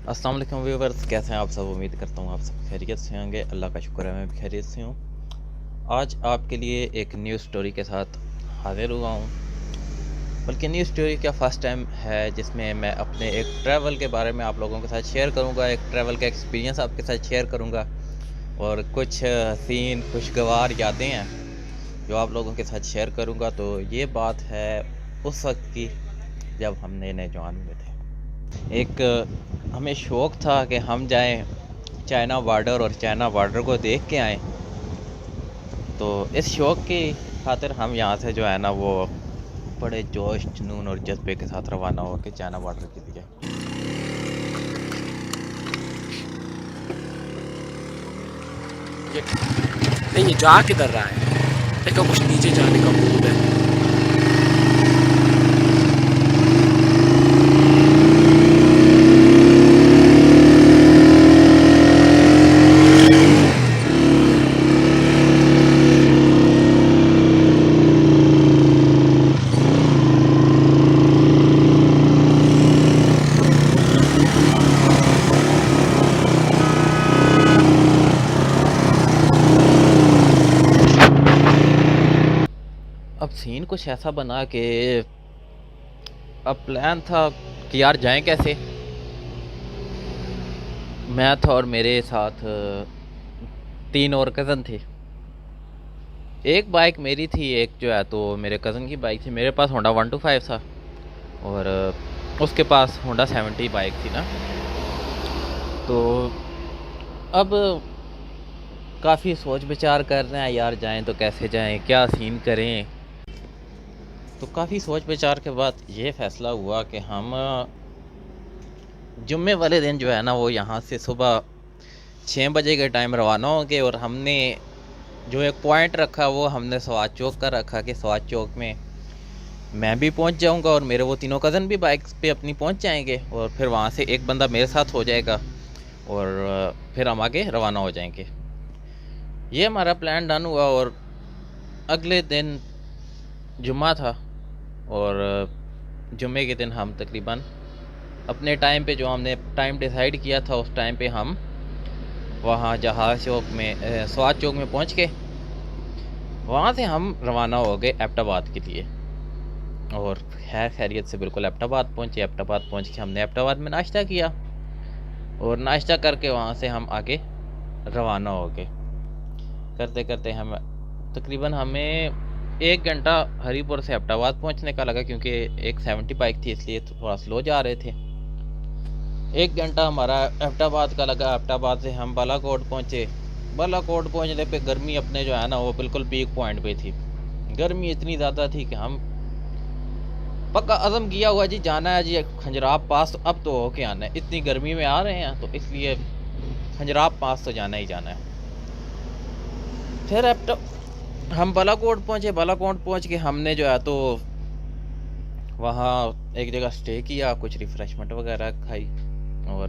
अस्सलाम वालेकुम व्यूअर्स, कैसे हैं आप सब। उम्मीद करता हूँ आप सब खैरियत से होंगे। अल्लाह का शुक्र है मैं भी खैरियत से हूँ। आज आपके लिए एक न्यू स्टोरी के साथ हाजिर हुआ हूँ। बल्कि न्यू स्टोरी क्या, फर्स्ट टाइम है जिसमें मैं अपने एक ट्रैवल के बारे में आप लोगों के साथ शेयर करूँगा। एक ट्रैवल का एक्सपीरियंस आपके साथ शेयर करूँगा और कुछ हसीन खुशगवार यादें हैं जो आप लोगों के साथ शेयर करूँगा। तो ये बात है उस वक्त की जब हम नए नए जवान हुए थे। एक हमें शौक़ था कि हम जाएं चाइना बॉर्डर और चाइना बॉर्डर को देख के आएँ। तो इस शौक़ की खातिर हम यहाँ से जो है ना वो बड़े जोश जुनून और जज्बे के साथ रवाना हो के चाइना बॉर्डर के लिए। नहीं, ये जा किधर रहा है? देखो कुछ नीचे जाने का मूड है। अब सीन कुछ ऐसा बना कि अब प्लान था कि यार जाएं कैसे। मैं था और मेरे साथ 3 और कज़न थे। एक बाइक मेरी थी, एक जो है तो मेरे कज़न की बाइक थी। मेरे पास होंडा 125 था और उसके पास होंडा 70 बाइक थी ना। तो अब काफ़ी सोच विचार कर रहे हैं, यार जाएं तो कैसे जाएं, क्या सीन करें। तो काफ़ी सोच विचार के बाद ये फ़ैसला हुआ कि हम जुम्मे वाले दिन जो है ना वो यहाँ से सुबह 6 बजे के टाइम रवाना होंगे। और हमने जो एक पॉइंट रखा वो हमने स्वाद चौक का रखा कि स्वाद चौक में मैं भी पहुँच जाऊँगा और मेरे वो तीनों कज़न भी बाइक पे अपनी पहुँच जाएंगे। और फिर वहाँ से एक बंदा मेरे साथ हो जाएगा और फिर हम आगे रवाना हो जाएंगे। ये हमारा प्लान डन हुआ। और अगले दिन जुम्मा था और जुम्मे के दिन हम तकरीबन अपने टाइम पे, जो हमने टाइम डिसाइड किया था उस टाइम पे हम वहाँ जहाज़ चौक में स्वाद चौक में पहुँच के वहाँ से हम रवाना हो गए एबटाबाद के लिए। और खैर खैरियत से बिल्कुल एबटाबाद पहुँचे। एबटाबाद पहुँच के हमने एबटाबाद में नाश्ता किया और नाश्ता करके वहाँ से हम आगे रवाना हो गए। करते करते हम तकरीबन हमें 1 घंटा हरीपुर से एबटाबाद पहुँचने का लगा, क्योंकि एक 70 बाइक थी इसलिए थोड़ा स्लो जा रहे थे। 1 घंटा हमारा एबटाबाद का लगा। एबटाबाद से हम बालाकोट पहुँचे। बालाकोट पहुँचने पे गर्मी अपने जो है ना वो बिल्कुल पीक पॉइंट पे थी। गर्मी इतनी ज़्यादा थी कि हम पक्का अज़म किया हुआ जी जाना है जी खंजराब पास, अब तो होके आना है। इतनी गर्मी में आ रहे हैं तो इसलिए खंजराब पास तो जाना ही जाना है। फिर हम बालाकोट पहुँचे। बालाकोट पहुँच के हमने जो है तो वहाँ एक जगह स्टे किया, कुछ रिफ़्रेशमेंट वगैरह खाई और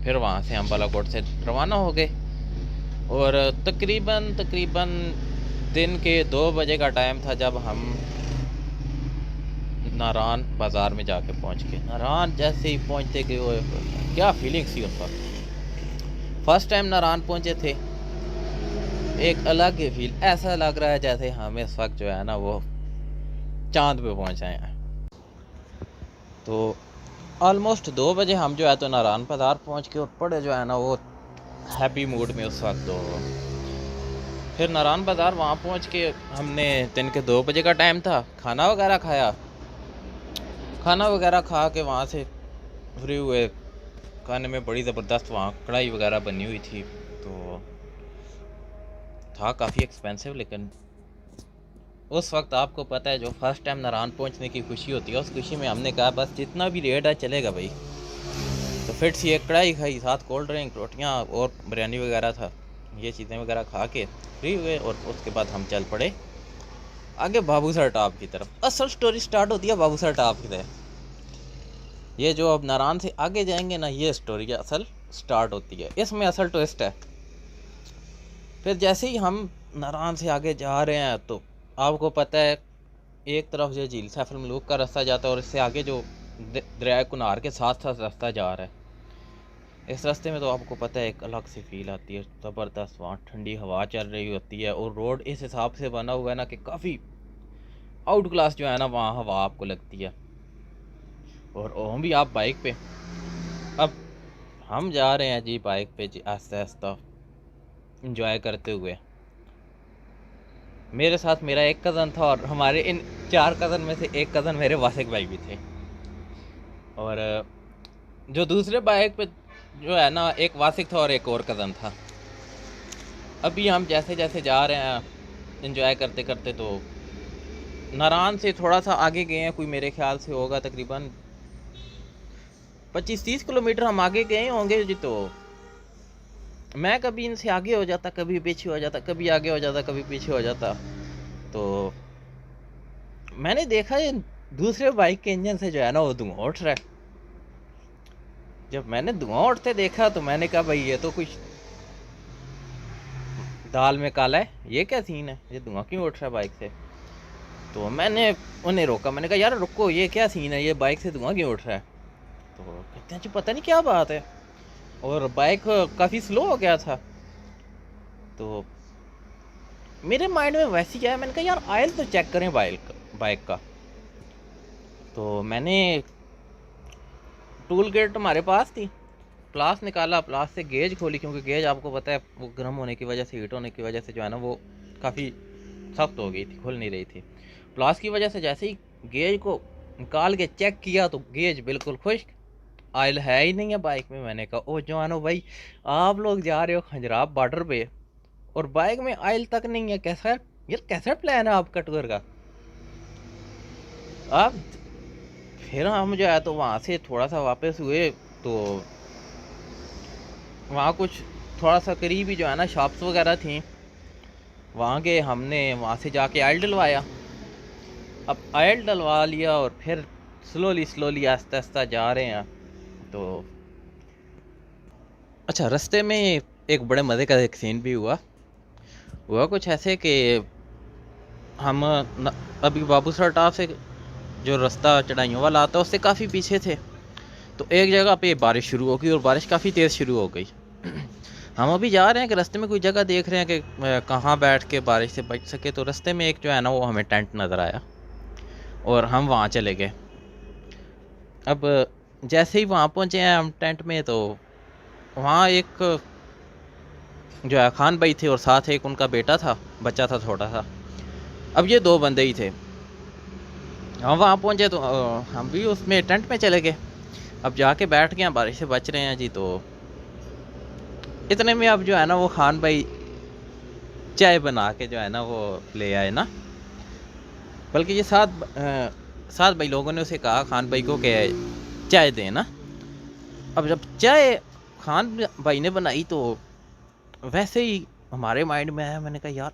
फिर वहाँ से हम बालाकोट से रवाना हो गए। और तकरीबन दिन के 2 बजे का टाइम था जब हम नारान बाज़ार में जाके पहुँच गए। नारान जैसे ही पहुँचते कि वो क्या फीलिंग्स थी उस वक्त। फर्स्ट टाइम नारान पहुँचे थे, एक अलग ही फील। ऐसा लग रहा है जैसे हम इस वक्त जो है ना वो चांद पे पहुँच आए हैं। तो ऑलमोस्ट 2 बजे हम जो है तो नारान बाज़ार पहुँच के और बड़े जो है ना वो हैप्पी मूड में उस वक्त। तो फिर नारान बाज़ार वहाँ पहुँच के हमने दिन के 2 बजे का टाइम था, खाना वगैरह खाया। खाना वगैरह खा के वहाँ से फ्री हुए। खाने में बड़ी ज़बरदस्त वहाँ कढ़ाई वगैरह बनी हुई थी। तो था काफ़ी एक्सपेंसिव, लेकिन उस वक्त आपको पता है जो फर्स्ट टाइम नारान पहुँचने की खुशी होती है, उस खुशी में हमने कहा बस जितना भी रेट है चलेगा भाई। तो फिर से एक कढ़ाई खाई, साथ कोल्ड ड्रिंक, रोटियाँ और बिरयानी वगैरह था। ये चीज़ें वगैरह खा के फ्री हुए और उसके बाद हम चल पड़े आगे बाबूसर टॉप की तरफ। असल स्टोरी स्टार्ट होती है बाबूसर टॉप की तरफ। ये जो अब नारान से आगे जाएंगे ना, ये स्टोरी असल स्टार्ट होती है, इसमें असल ट्विस्ट है। फिर जैसे ही हम नारान से आगे जा रहे हैं तो आपको पता है एक तरफ जो झील सैफुल मलूक का रास्ता जाता है और इससे आगे जो दरिया कुनार के साथ साथ रास्ता जा रहा है। इस रास्ते में तो आपको पता है एक अलग सी फील आती है, ज़बरदस्त। वहाँ ठंडी हवा चल रही होती है और रोड इस हिसाब से बना हुआ है ना कि काफ़ी आउट क्लास जो है ना वहाँ हवा आपको लगती है। और हम भी आप बाइक पे, अब हम जा रहे हैं जी बाइक पे जी आहिस्ता आहिस्ता इंजॉय करते हुए। मेरे साथ मेरा एक कज़न था और हमारे इन 4 कज़न में से एक कज़न मेरे वासिक भाई भी थे। और जो दूसरे बाइक पे जो है ना एक वासिक था और एक और कज़न था। अभी हम जैसे जैसे जा रहे हैं इंजॉय करते करते, तो नारायण से थोड़ा सा आगे गए हैं, कोई मेरे ख्याल से होगा तकरीबन 25-30 किलोमीटर हम आगे गए होंगे जी। तो मैं कभी इनसे आगे हो जाता, कभी पीछे हो जाता, कभी आगे हो जाता, कभी पीछे हो जाता। तो मैंने देखा ये दूसरे बाइक के इंजन से जो है ना वो धुआं उठ रहा है। जब मैंने धुआं उठते देखा तो मैंने कहा भाई ये तो कुछ दाल में काला है, ये क्या सीन है, ये धुआं क्यों उठ रहा है बाइक से। तो मैंने उन्हें रोका, मैंने कहा यार रुको, ये क्या सीन है, ये बाइक से धुआं क्यों उठ रहा है। तो कहते हैं जी पता नहीं क्या बात है। और बाइक काफ़ी स्लो हो गया था। तो मेरे माइंड में वैसे ही आया, मैंने कहा यार ऑयल तो चेक करें बाइक का। तो मैंने टूल किट हमारे पास थी, प्लास निकाला, प्लास से गेज खोली, क्योंकि गेज आपको पता है वो गर्म होने की वजह से, हीट होने की वजह से जो है ना वो काफ़ी सख्त हो गई थी, खुल नहीं रही थी। प्लास की वजह से जैसे ही गेज को निकाल के चेक किया तो गेज बिल्कुल खुश्क, ऑयल है ही नहीं है बाइक में। मैंने कहा ओ जवानो भाई, आप लोग जा रहे हो खंजराब बॉर्डर पे और बाइक में ऑयल तक नहीं है, कैसा यार, कैसा प्लान है आपका टूर का। आप फिर हम जो है तो वहाँ से थोड़ा सा वापस हुए, तो वहाँ कुछ थोड़ा सा करीब ही जो है ना शॉप्स वगैरह थी, वहाँ के हमने वहाँ से जाके ऑयल डलवाया। अब ऑयल डलवा लिया और फिर स्लोली आहिस्ता आहिस्ता जा रहे हैं। तो अच्छा, रास्ते में एक बड़े मज़े का एक सीन भी हुआ कुछ ऐसे कि हम अभी बाबूसर टाप से जो रास्ता चढ़ाइयों वाला आता है उससे काफ़ी पीछे थे। तो एक जगह पे बारिश शुरू हो गई और बारिश काफ़ी तेज़ शुरू हो गई। हम अभी जा रहे हैं कि रास्ते में कोई जगह देख रहे हैं कि कहाँ बैठ के बारिश से बच सके। तो रास्ते में एक जो है ना वो हमें टेंट नज़र आया और हम वहाँ चले गए। अब जैसे ही वहाँ पहुँचे हैं हम टेंट में, तो वहाँ एक जो है खान भाई थे और साथ एक उनका बेटा था, बच्चा था छोटा सा। अब ये 2 बंदे ही थे। हम वहाँ पहुँचे तो हम भी उसमें टेंट में चले गए। अब जाके बैठ गए हैं, बारिश से बच रहे हैं जी। तो इतने में अब जो है ना वो खान भाई चाय बना के जो है ना वो ले आए ना, बल्कि ये 7 भाई लोगों ने उसे कहा खान भाई को कि चाय दें ना। अब जब चाय खान भाई ने बनाई तो वैसे ही हमारे माइंड में आया, मैंने कहा यार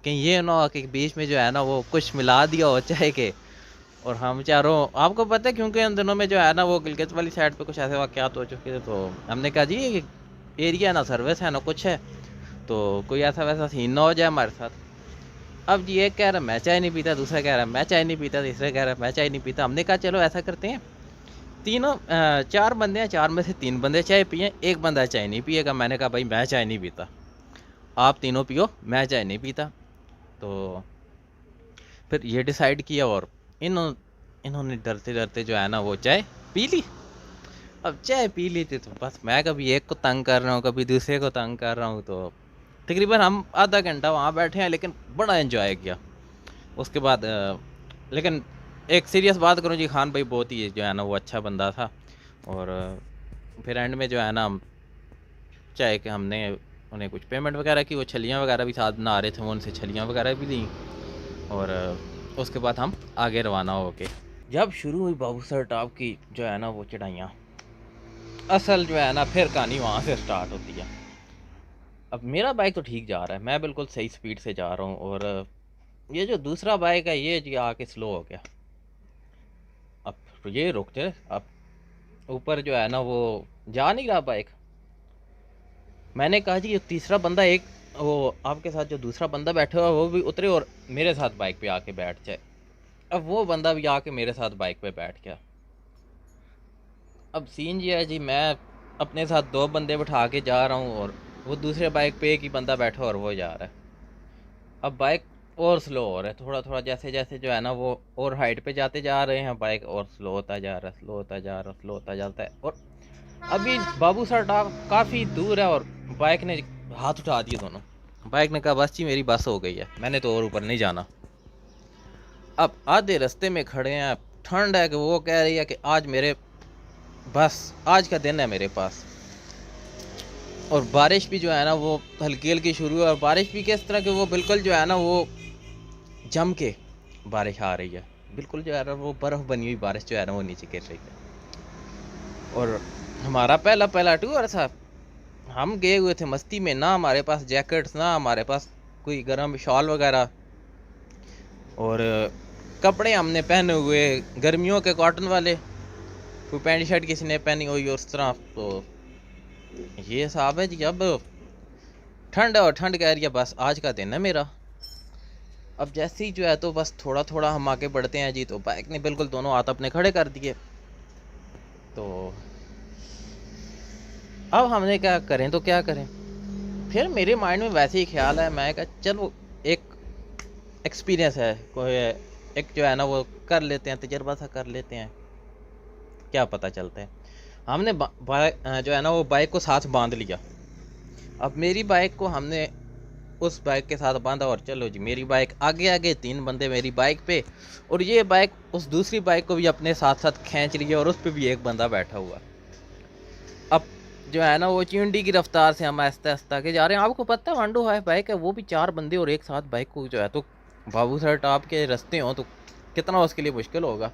कहीं ये ना कि बीच में जो है ना वो कुछ मिला दिया हो चाय के। और हम चारों, आपको पता है क्योंकि उन दिनों में जो है ना वो गिलगित वाली साइड पे कुछ ऐसे वाक़यात हो चुके थे। तो हमने कहा जी ये एरिया ना सर्विस है ना कुछ है, तो कोई ऐसा वैसा सीन ना हो जाए हमारे साथ। अब जी एक कह रहा मैं चाय नहीं पीता, दूसरा कह रहा मैं चाय नहीं पीता, तीसरा कह रहा मैं चाय नहीं पीता। हमने कहा चलो ऐसा करते हैं, 4 बंदे हैं, 4 में से 3 बंदे चाय पिए, एक बंदा चाय नहीं पिएगा। मैंने कहा भाई मैं चाय नहीं पीता, आप तीनों पियो, मैं चाय नहीं पीता। तो फिर ये डिसाइड किया और इन्होंने डरते डरते जो है ना वो चाय पी ली। अब चाय पी ली थी तो बस मैं कभी एक को तंग कर रहा हूँ, कभी दूसरे को तंग कर रहा हूँ। तो तकरीबन हम आधा घंटा वहाँ बैठे हैं, लेकिन बड़ा एंजॉय किया। उसके बाद लेकिन एक सीरियस बात करूँ जी, खान भाई बहुत ही जो है ना वो अच्छा बंदा था। और फिर एंड में जो है ना चाय के हमने उन्हें कुछ पेमेंट वगैरह की, वो छलियाँ वगैरह भी साथ ना आ रहे थे, वो उनसे छलियाँ वगैरह भी दी। और उसके बाद हम आगे रवाना हो के, जब शुरू हुई बाबूसर टॉप की जो है ना वो चढ़ाइयाँ, असल जो है ना फिर कहानी वहाँ से स्टार्ट होती है। अब मेरा बाइक तो ठीक जा रहा है, मैं बिल्कुल सही स्पीड से जा रहा हूँ। और ये जो दूसरा बाइक है ये जी आके स्लो हो गया। अब ये रुक जाए, अब ऊपर जो है ना वो जा नहीं रहा बाइक। मैंने कहा जी ये तीसरा बंदा, एक वो आपके साथ जो दूसरा बंदा बैठा हुआ वो भी उतरे और मेरे साथ बाइक पे आके बैठ जाए। अब वो बंदा भी आके मेरे साथ बाइक पे बैठ गया। अब सीन ये है जी, मैं अपने साथ 2 बंदे बिठा के जा रहा हूँ और वो दूसरे बाइक पे एक ही बंदा बैठा और वो जा रहा है। अब बाइक और स्लो हो रहा है, थोड़ा थोड़ा जैसे जैसे जो है ना वो और हाइट पे जाते जा रहे हैं, बाइक और स्लो होता जा रहा है, स्लो होता जा रहा है, स्लो होता जाता है। और अभी बाबू सर काफ़ी दूर है और बाइक ने हाथ उठा दिए दोनों। बाइक ने कहा बस जी मेरी बस हो गई है, मैंने तो और ऊपर नहीं जाना। अब आधे रास्ते में खड़े हैं, ठंड है कि वो कह रही है कि आज मेरे बस आज का दिन है मेरे पास। और बारिश भी जो है ना वो हल्की हल्की शुरू है, और बारिश भी किस तरह के वो बिल्कुल जो है ना वो जम के बारिश आ रही है, बिल्कुल जो है ना वो बर्फ़ बनी हुई बारिश जो है ना वो नीचे गिर रही है। और हमारा पहला पहला टूर था, हम गए हुए थे मस्ती में, ना हमारे पास जैकेट्स, ना हमारे पास कोई गर्म शॉल वगैरह, और कपड़े हमने पहने हुए गर्मियों के कॉटन वाले, कोई पैंट शर्ट किसी ने पहनी हुई उस तरह। तो ये हिसाब है जी। अब ठंड है और ठंड कह रही है बस आज का दिन है मेरा। अब जैसे ही जो है तो बस थोड़ा थोड़ा हम आगे बढ़ते हैं जी, तो बाइक ने बिल्कुल दोनों हाथ अपने खड़े कर दिए। तो अब हमने क्या करें तो क्या करें, फिर मेरे माइंड में वैसे ही ख्याल है, मैं कहा चलो एक एक्सपीरियंस है, कोई एक जो है ना वो कर लेते हैं, तजर्बा सा कर लेते हैं, क्या पता चलता है। हमने जो है ना वो बाइक को साथ बांध लिया। अब मेरी बाइक को हमने उस बाइक के साथ बांधा और चलो जी मेरी बाइक आगे आगे, 3 बंदे मेरी बाइक पे, और ये बाइक उस दूसरी बाइक को भी अपने साथ साथ खींच रही है और उस पर भी एक बंदा बैठा हुआ। अब जो है ना वो चींटी की रफ्तार से हम आहिस्ता आहिस्ता के जा रहे हैं। आपको पता है वांडो हाई बाइक है, वो भी 4 बंदे और एक साथ बाइक को जो है तो बाबू सर टॉप के रास्ते हों तो कितना उसके लिए मुश्किल होगा।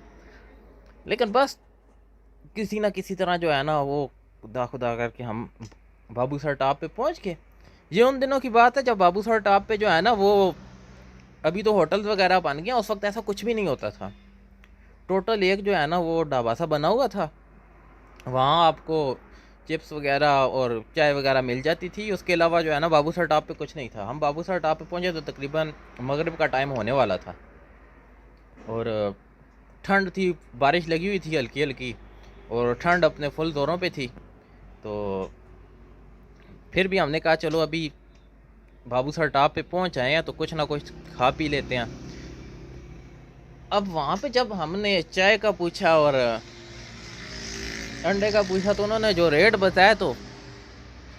लेकिन बस किसी ना किसी तरह जो है ना वो खुदा खुदा करके हम बाबू सर टॉप पे पहुंच गए। ये उन दिनों की बात है जब बाबू सर टॉप पे जो है ना वो, अभी तो होटल्स वगैरह बन गए, उस वक्त ऐसा कुछ भी नहीं होता था। टोटल एक जो है ना वो ढाबा सा बना हुआ था, वहाँ आपको चिप्स वगैरह और चाय वगैरह मिल जाती थी। उसके अलावा जो है ना बाबू सर टॉप पे कुछ नहीं था। हम बाबू सर टॉप पे पहुँचे तो तकरीबन मगरिब का टाइम होने वाला था, और ठंड थी, बारिश लगी हुई थी हल्की हल्की, और ठंड अपने फुल जोरों पे थी। तो फिर भी हमने कहा चलो अभी बाबू सर टॉप पे पहुंच आए हैं तो कुछ ना कुछ खा पी लेते हैं। अब वहाँ पे जब हमने चाय का पूछा और अंडे का पूछा तो उन्होंने जो रेट बताया, तो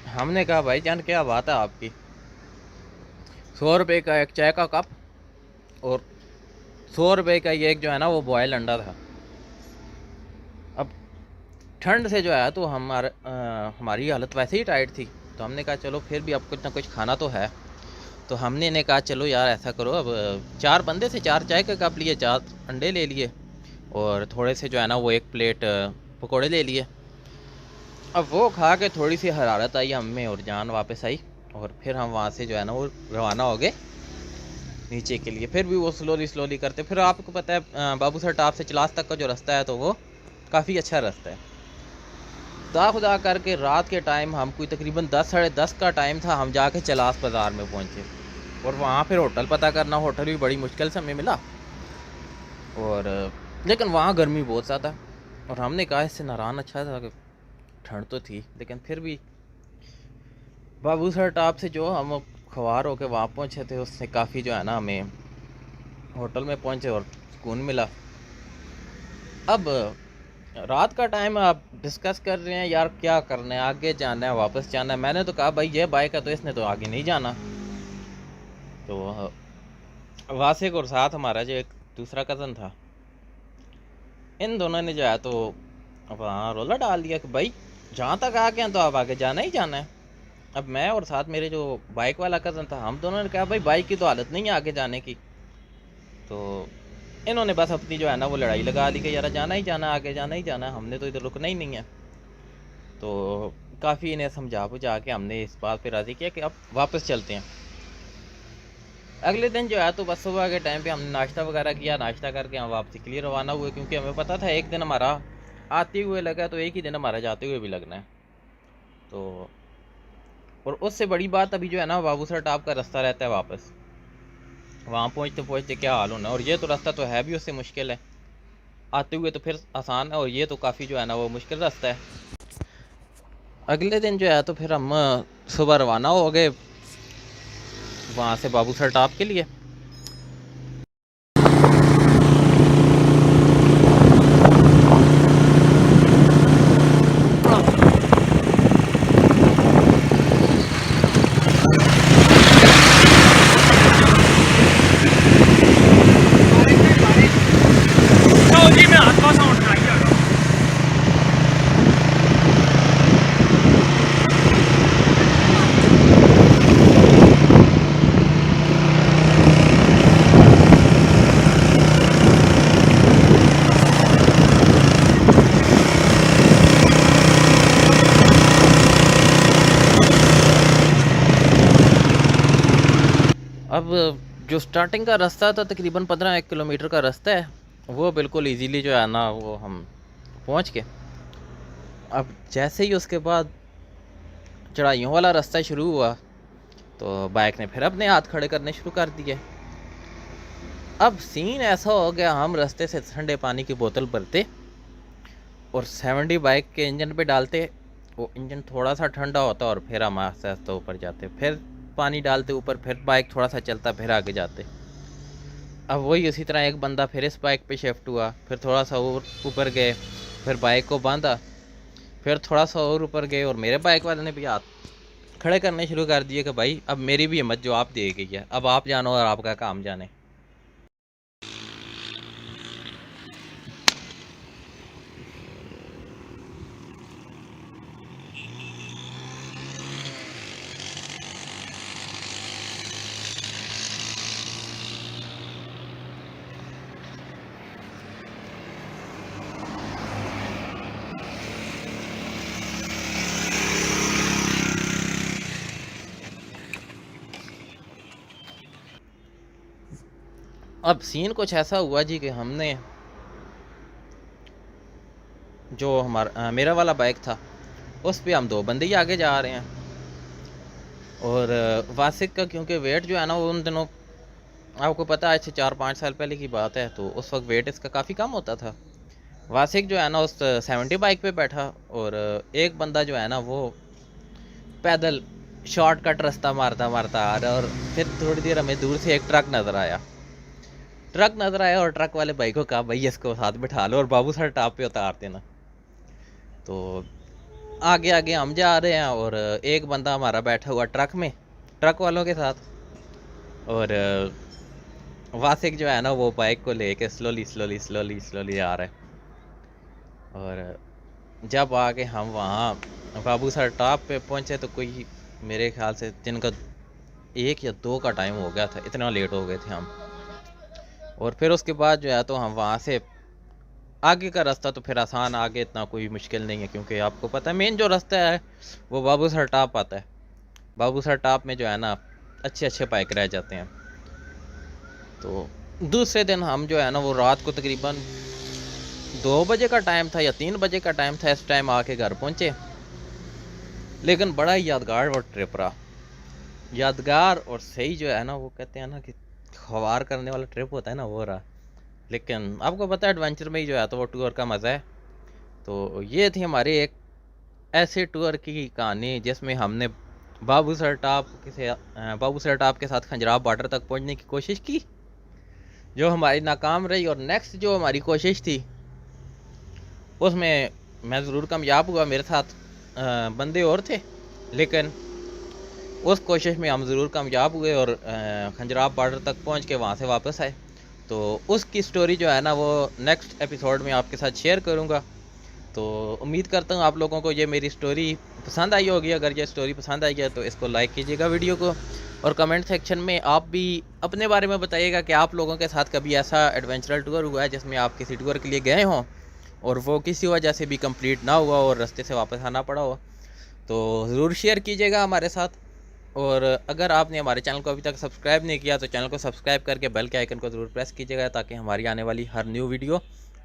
हमने कहा भाई जान क्या बात है आपकी, 100 रुपये का एक चाय का कप और 100 रुपये का ये एक जो है ना वो बॉयल अंडा था। अब ठंड से जो है तो हमारी हालत वैसे ही टाइट थी, तो हमने कहा चलो फिर भी अब कुछ ना कुछ खाना तो है। तो हमने इन्हें कहा चलो यार ऐसा करो, अब 4 बंदे से 4 चाय के कप लिए, 4 अंडे ले लिए और थोड़े से जो है ना वो 1 प्लेट पकौड़े ले लिए। अब वो खा के थोड़ी सी हरारत आई हम में और जान वापस आई, और फिर हम वहाँ से जो है ना वो रवाना हो गए नीचे के लिए। फिर भी वो स्लोली स्लोली करते, फिर आपको पता है बाबू सर टॉप से चलास तक का जो रास्ता है तो वो काफ़ी अच्छा रास्ता है। खुदा खुदा करके रात के टाइम हम कोई तकरीबन 10 साढ़े 10 का टाइम था, हम जाके चलास बाज़ार में पहुँचे और वहाँ फिर होटल पता करना, होटल भी बड़ी मुश्किल से हमें मिला। और लेकिन वहाँ गर्मी बहुत ज़्यादा, और हमने कहा इससे नारान अच्छा था कि ठंड तो थी, लेकिन फिर भी बाबू सर टॉप से जो हम ख्वार होके वहाँ पहुँचे थे उससे काफ़ी जो है ना हमें होटल में पहुँचे और सुकून मिला। अब रात का टाइम आप डिस्कस कर रहे हैं यार क्या करना है, आगे जाना है वापस जाना है। मैंने तो कहा भाई ये बाइक है तो इसने तो आगे नहीं जाना। तो वासिक और साथ हमारा जो एक दूसरा कज़न था, इन दोनों ने जो है तो वहाँ रोला डाल दिया कि भाई जहाँ तक आ गए हैं तो अब आगे जाना ही जाना है। अब मैं और साथ मेरे जो बाइक वाला कज़न था, हम दोनों ने कहा भाई बाइक की तो हालत नहीं है आगे जाने की। तो इन्होंने बस अपनी जो है ना वो लड़ाई लगा दी कि यार जाना ही जाना, आगे जाना ही जाना, हमने तो इधर रुकना ही नहीं है। तो काफ़ी इन्हें समझा बुझा के हमने इस बात पे राज़ी किया कि अब वापस चलते हैं। अगले दिन जो है तो बस सुबह के टाइम पे हमने नाश्ता वगैरह किया, नाश्ता करके हम वापसी के लिए रवाना हुए, क्योंकि हमें पता था एक दिन हमारा आते हुए लगा तो एक ही दिन हमारा जाते हुए भी लगना है। तो और उससे बड़ी बात अभी जो है ना बाबू सर टॉप का रास्ता रहता है वापस, वहाँ पहुँचते पहुँचते क्या हाल होना। और ये तो रास्ता तो है भी उससे मुश्किल है, आते हुए तो फिर आसान है, और ये तो काफ़ी जो है ना वो मुश्किल रास्ता है। अगले दिन जो है तो फिर हम सुबह रवाना हो गए वहाँ से बाबूसर टॉप के लिए। अब जो स्टार्टिंग का रास्ता था तकरीबन 15 किलोमीटर का रास्ता है, वो बिल्कुल इजीली जो है ना वो हम पहुंच गए। अब जैसे ही उसके बाद चढ़ाइयों वाला रास्ता शुरू हुआ तो बाइक ने फिर अपने हाथ खड़े करने शुरू कर दिए। अब सीन ऐसा हो गया, हम रास्ते से ठंडे पानी की बोतल भरते और 70 बाइक के इंजन पे डालते, वो इंजन थोड़ा सा ठंडा होता और फिर हम आस्ते आस्ते ऊपर जाते, फिर पानी डालते ऊपर, फिर बाइक थोड़ा सा चलता, फिर आगे जाते। अब वही उसी तरह एक बंदा फिर इस बाइक पे शिफ्ट हुआ, फिर थोड़ा सा और ऊपर गए, फिर बाइक को बांधा, फिर थोड़ा सा और ऊपर गए और मेरे बाइक वाले ने भी हाथ खड़े करने शुरू कर दिए कि भाई अब मेरी भी हिम्मत जो आप दे गई है, अब आप जानो और आपका काम जाने। अब सीन कुछ ऐसा हुआ जी कि हमने जो मेरा वाला बाइक था उस पे हम 2 बंदे ही आगे जा रहे हैं और वासिक का क्योंकि वेट जो है ना वो उन दिनों आपको पता है आज से 4-5 साल पहले की बात है, तो उस वक्त वेट इसका काफ़ी कम होता था। वासिक जो है ना उस 70 बाइक पे बैठा और एक बंदा जो है ना वो पैदल शॉर्टकट रास्ता मारता मारता आ रहा, और फिर थोड़ी देर हमें दूर से एक ट्रक नज़र आया और ट्रक वाले भाई को कहा भाई इसको साथ बिठा लो और बाबू सर टॉप पे उतार देना। तो आगे आगे हम जा रहे हैं और एक बंदा हमारा बैठा हुआ ट्रक में, ट्रक वालों के साथ, और वासिक जो है ना वो बाइक को लेके स्लोली आ रहा है। और जब आके हम वहाँ बाबू सर टॉप पे पहुँचे तो कोई मेरे ख्याल से दिन का 1 या 2 का टाइम हो गया था, इतना लेट हो गए थे हम। और फिर उसके बाद जो है तो हम वहाँ से आगे का रास्ता तो फिर आसान, आगे इतना कोई मुश्किल नहीं है क्योंकि आपको पता है मेन जो रास्ता है वो बाबू सर टॉप आता है। बाबू सर टॉप में जो है ना अच्छे बाइक रह जाते हैं। तो दूसरे दिन हम जो है ना वो रात को तकरीबन 2 बजे का टाइम था या 3 बजे का टाइम था, इस टाइम आके घर पहुँचे। लेकिन बड़ा ही यादगार वो ट्रिप रहा, यादगार और सही जो है ना वो कहते हैं ना कि ख्वार करने वाला ट्रिप होता है ना, वो रहा। लेकिन आपको पता है एडवेंचर में ही जो है तो वो टूर का मज़ा है। तो ये थी हमारी एक ऐसे टूर की कहानी जिसमें हमने बाबू सर टॉप के साथ खंजराब बॉर्डर तक पहुंचने की कोशिश की, जो हमारी नाकाम रही। और नेक्स्ट जो हमारी कोशिश थी उसमें मैं ज़रूर कामयाब हुआ, मेरे साथ बंदे और थे, लेकिन उस कोशिश में हम ज़रूर कामयाब हुए और खंजराब बॉर्डर तक पहुंच के वहाँ से वापस आए। तो उसकी स्टोरी जो है ना वो नेक्स्ट एपिसोड में आपके साथ शेयर करूँगा। तो उम्मीद करता हूँ आप लोगों को ये मेरी स्टोरी पसंद आई होगी। अगर ये स्टोरी पसंद आई है तो इसको लाइक कीजिएगा वीडियो को, और कमेंट सेक्शन में आप भी अपने बारे में बताइएगा कि आप लोगों के साथ कभी ऐसा एडवेंचरल टूर हुआ है जिसमें आप किसी टूर के लिए गए हों और वो किसी वजह से भी कंप्लीट ना हुआ और रास्ते से वापस आना पड़ा हो। तो ज़रूर शेयर कीजिएगा हमारे साथ। और अगर आपने हमारे चैनल को अभी तक सब्सक्राइब नहीं किया तो चैनल को सब्सक्राइब करके बेल के आइकन को ज़रूर प्रेस कीजिएगा ताकि हमारी आने वाली हर न्यू वीडियो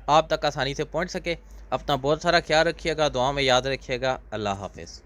आप तक आसानी से पहुंच सके। अपना बहुत सारा ख्याल रखिएगा, दुआ में याद रखिएगा। अल्लाह हाफिज़।